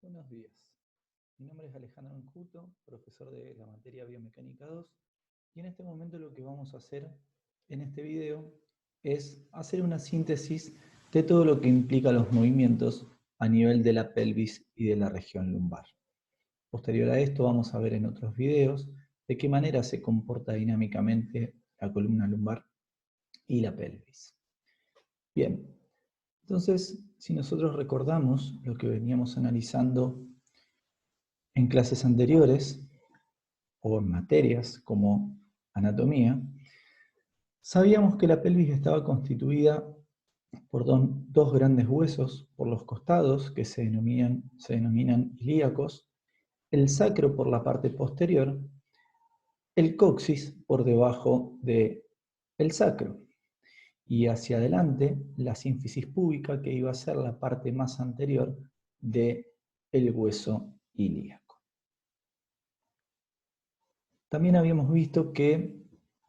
Buenos días. Mi nombre es Alejandro Enjuto, profesor de la materia Biomecánica 2, y en este momento lo que vamos a hacer en este video es hacer una síntesis de todo lo que implica los movimientos a nivel de la pelvis y de la región lumbar. Posterior a esto vamos a ver en otros videos de qué manera se comporta dinámicamente la columna lumbar y la pelvis. Bien, entonces si nosotros recordamos lo que veníamos analizando en clases anteriores, o en materias como anatomía, sabíamos que la pelvis estaba constituida por dos grandes huesos por los costados, que se denominan ilíacos, el sacro por la parte posterior, el coxis por debajo del sacro, y hacia adelante la sínfisis púbica, que iba a ser la parte más anterior del hueso ilíaco. También habíamos visto que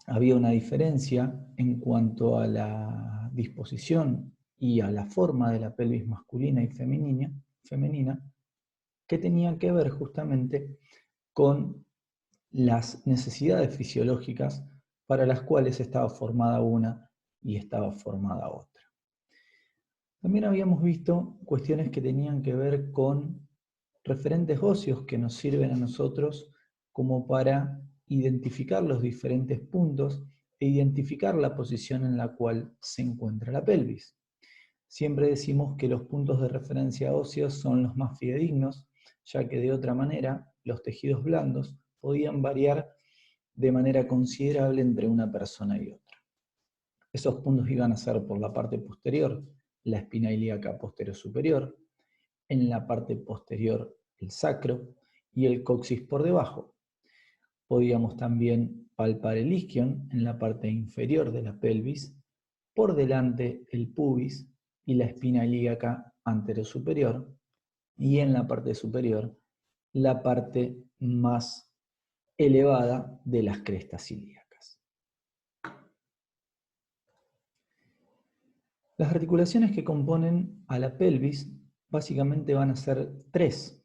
había una diferencia en cuanto a la disposición y a la forma de la pelvis masculina y femenina, que tenía que ver justamente con las necesidades fisiológicas para las cuales estaba formada una y estaba formada otra. También habíamos visto cuestiones que tenían que ver con referentes óseos que nos sirven a nosotros como para identificar los diferentes puntos e identificar la posición en la cual se encuentra la pelvis. Siempre decimos que los puntos de referencia óseos son los más fidedignos, ya que de otra manera los tejidos blandos podían variar de manera considerable entre una persona y otra. Esos puntos iban a ser por la parte posterior, la espina ilíaca posterior superior, en la parte posterior el sacro y el coxis por debajo. Podíamos también palpar el isquion en la parte inferior de la pelvis, por delante el pubis y la espina ilíaca anterosuperior, y en la parte superior la parte más elevada de las crestas ilíacas. Las articulaciones que componen a la pelvis básicamente van a ser tres.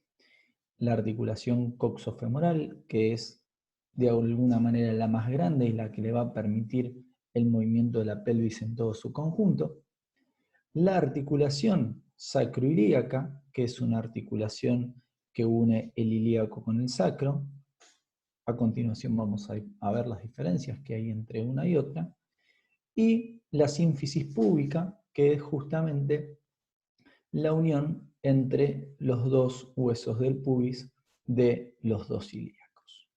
La articulación coxofemoral, que es de alguna manera la más grande y la que le va a permitir el movimiento de la pelvis en todo su conjunto. La articulación sacroilíaca, que es una articulación que une el ilíaco con el sacro. A continuación vamos a ver las diferencias que hay entre una y otra. Y la sínfisis púbica, que es justamente la unión entre los dos huesos del pubis de los dos ilíacos.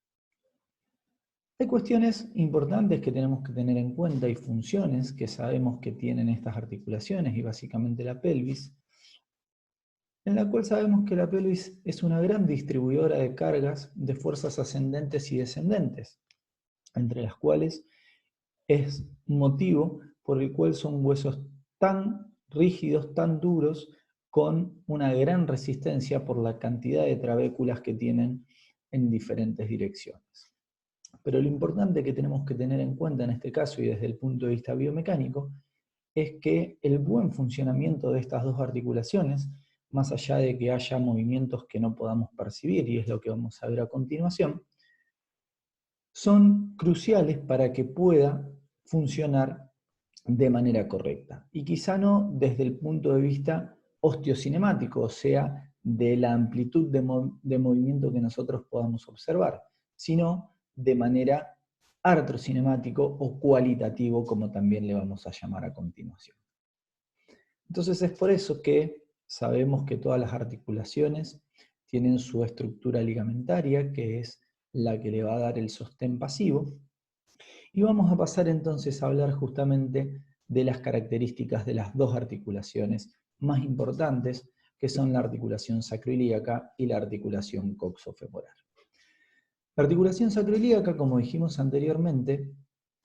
Hay cuestiones importantes que tenemos que tener en cuenta y funciones que sabemos que tienen estas articulaciones y básicamente la pelvis, en la cual sabemos que la pelvis es una gran distribuidora de cargas de fuerzas ascendentes y descendentes, entre las cuales es motivo por el cual son huesos tan rígidos, tan duros, con una gran resistencia por la cantidad de trabéculas que tienen en diferentes direcciones. Pero lo importante que tenemos que tener en cuenta en este caso y desde el punto de vista biomecánico es que el buen funcionamiento de estas dos articulaciones, más allá de que haya movimientos que no podamos percibir, y es lo que vamos a ver a continuación, son cruciales para que pueda funcionar de manera correcta. Y quizá no desde el punto de vista osteocinemático, o sea, de la amplitud de movimiento que nosotros podamos observar, sino de manera artrocinemático o cualitativo, como también le vamos a llamar a continuación. Entonces es por eso que sabemos que todas las articulaciones tienen su estructura ligamentaria, que es la que le va a dar el sostén pasivo. Y vamos a pasar entonces a hablar justamente de las características de las dos articulaciones más importantes, que son la articulación sacroilíaca y la articulación coxofemoral. La articulación sacroilíaca, como dijimos anteriormente,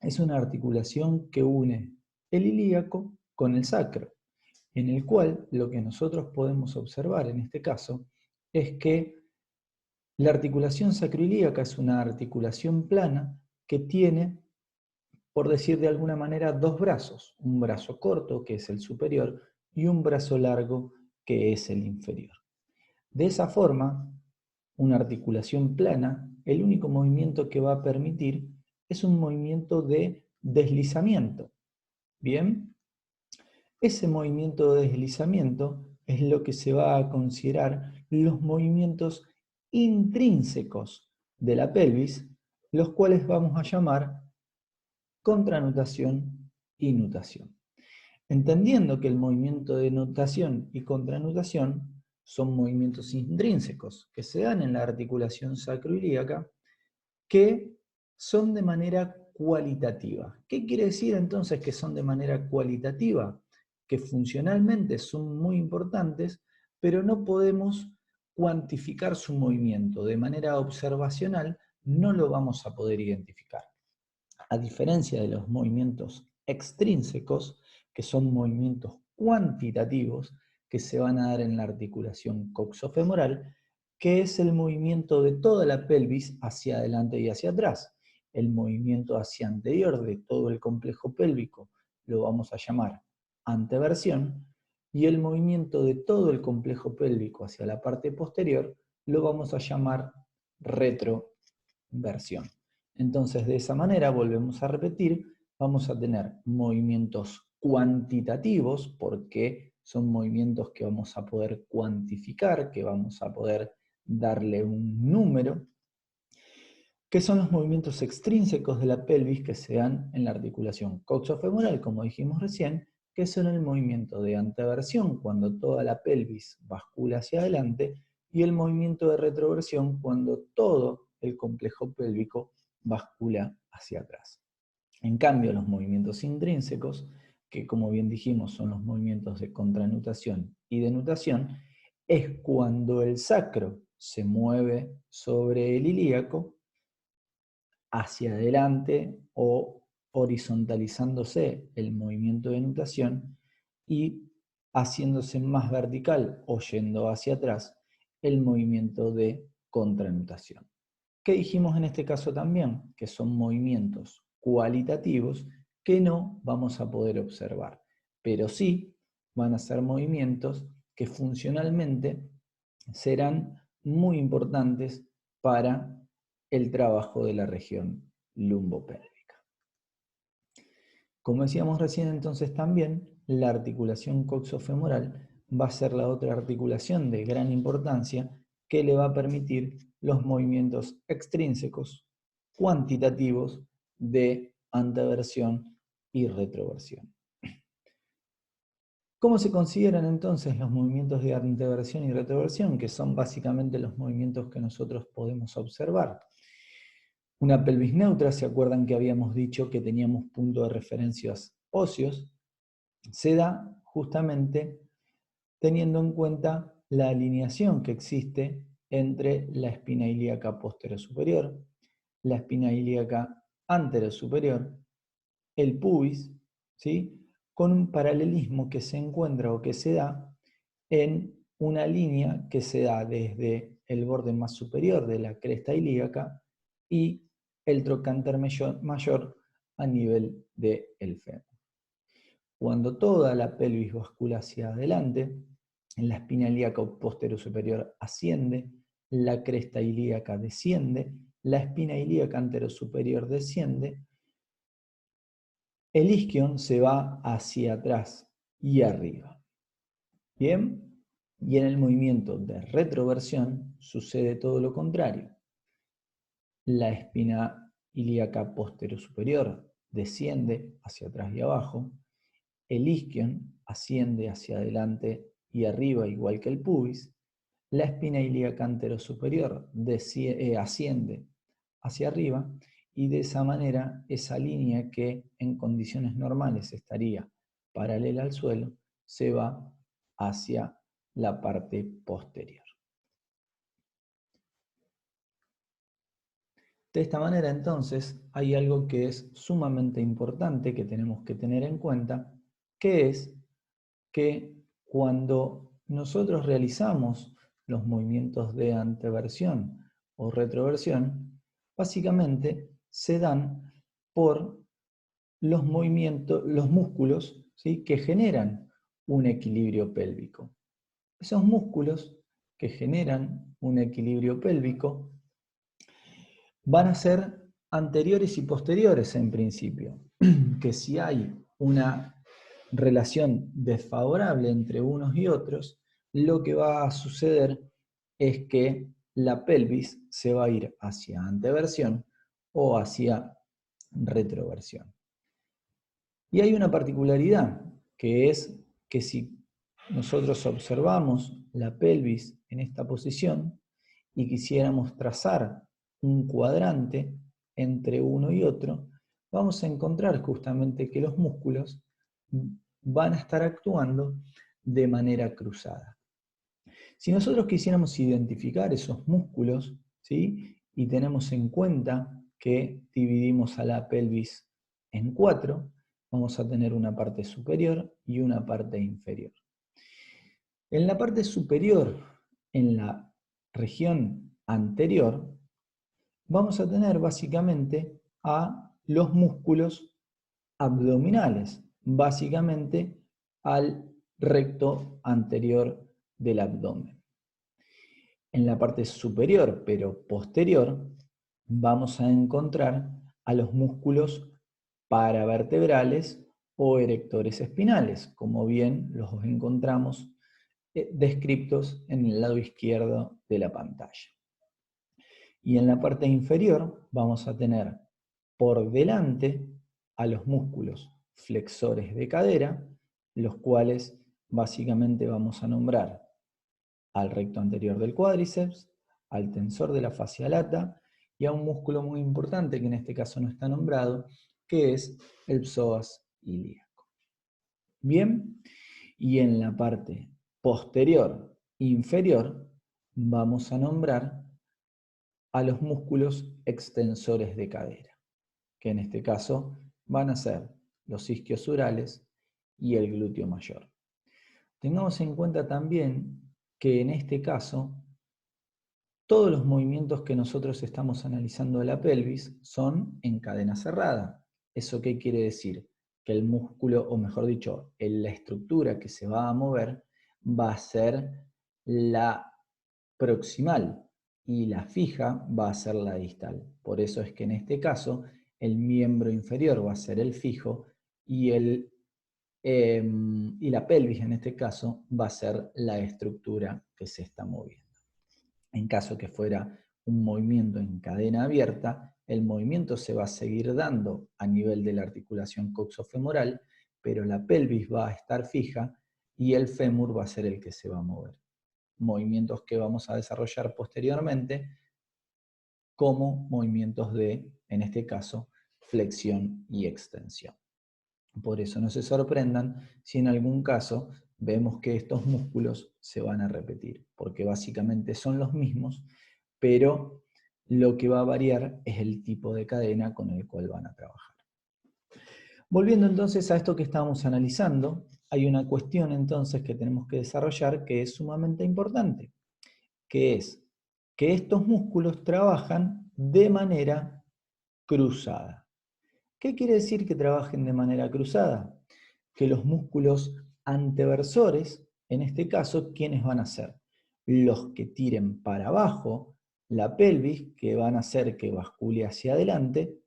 es una articulación que une el ilíaco con el sacro, en el cual lo que nosotros podemos observar en este caso es que la articulación sacroilíaca es una articulación plana que tiene, por decir de alguna manera, dos brazos, un brazo corto, que es el superior, y un brazo largo, que es el inferior. De esa forma, una articulación plana, el único movimiento que va a permitir es un movimiento de deslizamiento. Bien, ese movimiento de deslizamiento es lo que se va a considerar los movimientos intrínsecos de la pelvis, los cuales vamos a llamar contranutación y nutación. Entendiendo que el movimiento de nutación y contranutación son movimientos intrínsecos que se dan en la articulación sacroilíaca, que son de manera cualitativa. ¿Qué quiere decir entonces que son de manera cualitativa? Que funcionalmente son muy importantes, pero no podemos cuantificar su movimiento. De manera observacional no lo vamos a poder identificar. A diferencia de los movimientos extrínsecos, que son movimientos cuantitativos que se van a dar en la articulación coxofemoral, que es el movimiento de toda la pelvis hacia adelante y hacia atrás. El movimiento hacia anterior de todo el complejo pélvico lo vamos a llamar anteversión, y el movimiento de todo el complejo pélvico hacia la parte posterior lo vamos a llamar retroversión. Entonces, de esa manera, volvemos a repetir, vamos a tener movimientos cuantitativos, porque son movimientos que vamos a poder cuantificar, que vamos a poder darle un número, que son los movimientos extrínsecos de la pelvis que se dan en la articulación coxofemoral, como dijimos recién, que son el movimiento de anteversión cuando toda la pelvis bascula hacia adelante, y el movimiento de retroversión cuando todo el complejo pélvico bascula hacia atrás. En cambio, los movimientos intrínsecos, que como bien dijimos son los movimientos de contranutación y denutación, es cuando el sacro se mueve sobre el ilíaco hacia adelante o horizontalizándose el movimiento de nutación y haciéndose más vertical o yendo hacia atrás el movimiento de contranutación. ¿Qué dijimos en este caso también? Que son movimientos cualitativos que no vamos a poder observar, pero sí van a ser movimientos que funcionalmente serán muy importantes para el trabajo de la región lumbopélvica. Como decíamos recién, entonces también la articulación coxofemoral va a ser la otra articulación de gran importancia que le va a permitir los movimientos extrínsecos cuantitativos de anteversión y retroversión. ¿Cómo se consideran entonces los movimientos de anteversión y retroversión, que son básicamente los movimientos que nosotros podemos observar? Una pelvis neutra, ¿se acuerdan que habíamos dicho que teníamos puntos de referencias óseos? Se da justamente teniendo en cuenta la alineación que existe entre la espina ilíaca posterior-superior, la espina ilíaca anterior-superior, el pubis, ¿sí?, con un paralelismo que se encuentra o que se da en una línea que se da desde el borde más superior de la cresta ilíaca y el trocánter mayor a nivel del fémur. Cuando toda la pelvis bascula hacia adelante, la espina ilíaca posterior-superior asciende, la cresta ilíaca desciende, la espina ilíaca anterosuperior desciende, el isquion se va hacia atrás y arriba. ¿Bien? Y en el movimiento de retroversión sucede todo lo contrario. La espina ilíaca posterior-superior desciende hacia atrás y abajo, el isquion asciende hacia adelante y arriba igual que el pubis, la espina ilíaca anterosuperior asciende hacia arriba, y de esa manera esa línea que en condiciones normales estaría paralela al suelo se va hacia la parte posterior. De esta manera entonces hay algo que es sumamente importante que tenemos que tener en cuenta, que es que cuando nosotros realizamos los movimientos de anteversión o retroversión, básicamente se dan por los movimientos, los músculos, ¿sí?, que generan un equilibrio pélvico. Esos músculos que generan un equilibrio pélvico van a ser anteriores y posteriores en principio, que si hay una relación desfavorable entre unos y otros, lo que va a suceder es que la pelvis se va a ir hacia anteversión o hacia retroversión. Y hay una particularidad, que es que si nosotros observamos la pelvis en esta posición y quisiéramos trazar un cuadrante entre uno y otro, vamos a encontrar justamente que los músculos van a estar actuando de manera cruzada. Si nosotros quisiéramos identificar esos músculos, ¿sí?, y tenemos en cuenta que dividimos a la pelvis en 4, vamos a tener una parte superior y una parte inferior. En la parte superior, en la región anterior, vamos a tener básicamente a los músculos abdominales, básicamente al recto anterior del abdomen. En la parte superior, pero posterior, vamos a encontrar a los músculos paravertebrales o erectores espinales, como bien los encontramos descritos en el lado izquierdo de la pantalla. Y en la parte inferior vamos a tener por delante a los músculos flexores de cadera, los cuales básicamente vamos a nombrar al recto anterior del cuádriceps, al tensor de la fascia lata y a un músculo muy importante que en este caso no está nombrado, que es el psoas ilíaco. Bien, y en la parte posterior inferior vamos a nombrar a los músculos extensores de cadera, que en este caso van a ser los isquiosurales y el glúteo mayor. Tengamos en cuenta también que en este caso todos los movimientos que nosotros estamos analizando de la pelvis son en cadena cerrada. ¿Eso qué quiere decir? Que el músculo, o mejor dicho, la estructura que se va a mover va a ser la proximal y la fija va a ser la distal. Por eso es que en este caso el miembro inferior va a ser el fijo y la pelvis en este caso va a ser la estructura que se está moviendo. En caso que fuera un movimiento en cadena abierta, el movimiento se va a seguir dando a nivel de la articulación coxofemoral, pero la pelvis va a estar fija y el fémur va a ser el que se va a mover. Movimientos que vamos a desarrollar posteriormente como movimientos de, en este caso, flexión y extensión. Por eso no se sorprendan si en algún caso vemos que estos músculos se van a repetir, porque básicamente son los mismos, pero lo que va a variar es el tipo de cadena con el cual van a trabajar. Volviendo entonces a esto que estábamos analizando, hay una cuestión entonces que tenemos que desarrollar que es sumamente importante, que es que estos músculos trabajan de manera cruzada. ¿Qué quiere decir que trabajen de manera cruzada? Que los músculos anteversores, en este caso, ¿quiénes van a ser? Los que tiren para abajo la pelvis, que van a hacer que bascule hacia adelante,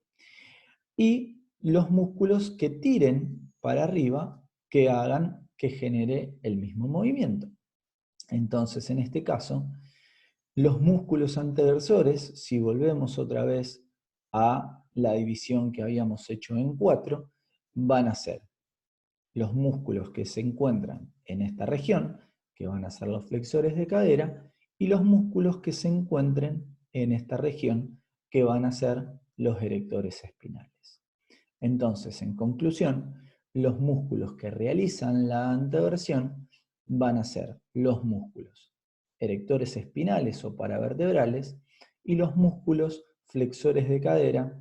y los músculos que tiren para arriba, que hagan que genere el mismo movimiento. Entonces, en este caso, los músculos anteversores, si volvemos otra vez a la división que habíamos hecho en 4, van a ser los músculos que se encuentran en esta región, que van a ser los flexores de cadera, y los músculos que se encuentren en esta región, que van a ser los erectores espinales. Entonces, en conclusión, los músculos que realizan la anteversión van a ser los músculos erectores espinales o paravertebrales y los músculos flexores de cadera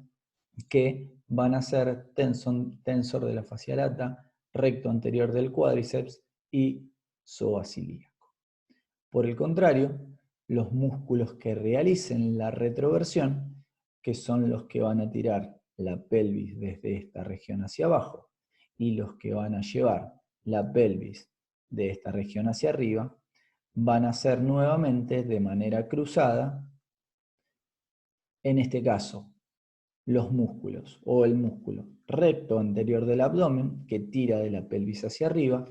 que van a ser tensor de la fascia lata, recto anterior del cuádriceps y psoas ilíaco. Por el contrario, los músculos que realicen la retroversión, que son los que van a tirar la pelvis desde esta región hacia abajo y los que van a llevar la pelvis de esta región hacia arriba, van a ser nuevamente de manera cruzada, en este caso, los músculos o el músculo recto anterior del abdomen que tira de la pelvis hacia arriba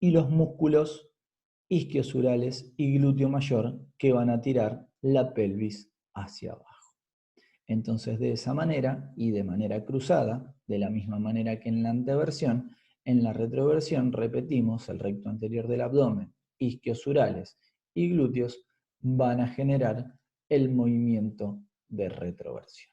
y los músculos isquiosurales y glúteo mayor que van a tirar la pelvis hacia abajo. Entonces, de esa manera y de manera cruzada, de la misma manera que en la anteversión, en la retroversión repetimos el recto anterior del abdomen, isquiosurales y glúteos van a generar el movimiento de retroversión.